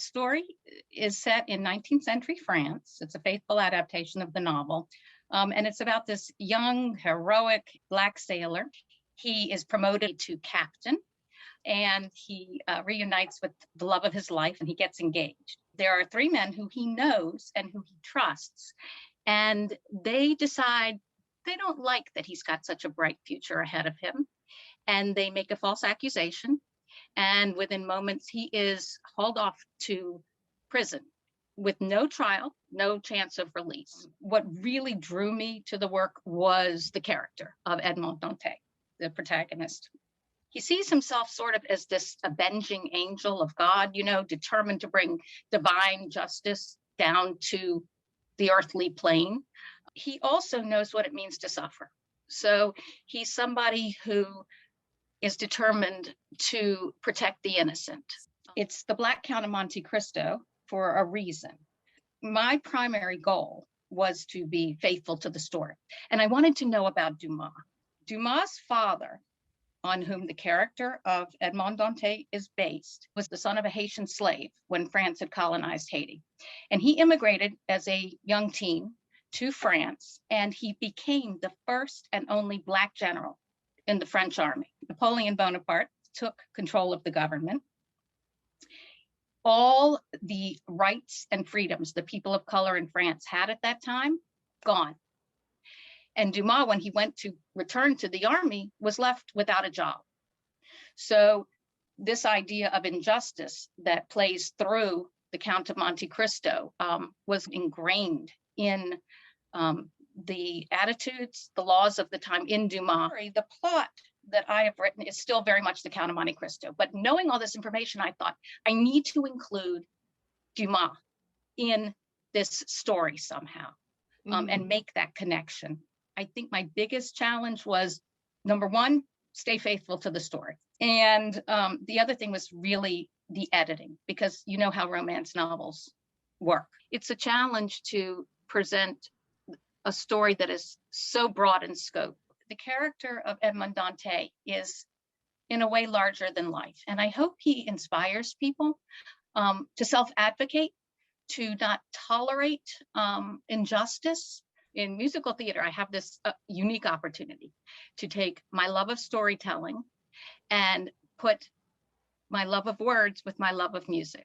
story is set in 19th century France. It's a faithful adaptation of the novel. And it's about this young, heroic Black sailor. He is promoted to captain, and he reunites with the love of his life, and he gets engaged. There are three men who he knows and who he trusts, and they decide they don't like that he's got such a bright future ahead of him, and they make a false accusation, and within moments he is hauled off to prison with no trial, no chance of release. What really drew me to the work was the character of Edmond Dantès, the protagonist. He sees himself sort of as this avenging angel of God, determined to bring divine justice down to the earthly plane. He also knows what it means to suffer. So he's somebody who is determined to protect the innocent. It's the Black Count of Monte Cristo for a reason. My primary goal was to be faithful to the story. And I wanted to know about Dumas. Dumas' father, on whom the character of Edmond Dantès is based, was the son of a Haitian slave when France had colonized Haiti. And he immigrated as a young teen to France, and he became the first and only Black general in the French army. Napoleon Bonaparte took control of the government. All the rights and freedoms the people of color in France had at that time, gone. And Dumas, when he went to return to the army, was left without a job. So this idea of injustice that plays through the Count of Monte Cristo was ingrained in the attitudes, the laws of the time in Dumas. The plot that I have written is still very much the Count of Monte Cristo. But knowing all this information, I thought I need to include Dumas in this story somehow and make that connection. I think my biggest challenge was, number one, stay faithful to the story. And the other thing was really the editing, because you know how romance novels work. It's a challenge to present a story that is so broad in scope. The character of Edmond Dantès is, in a way, larger than life. And I hope he inspires people to self-advocate, to not tolerate injustice. In musical theater, I have this unique opportunity to take my love of storytelling and put my love of words with my love of music.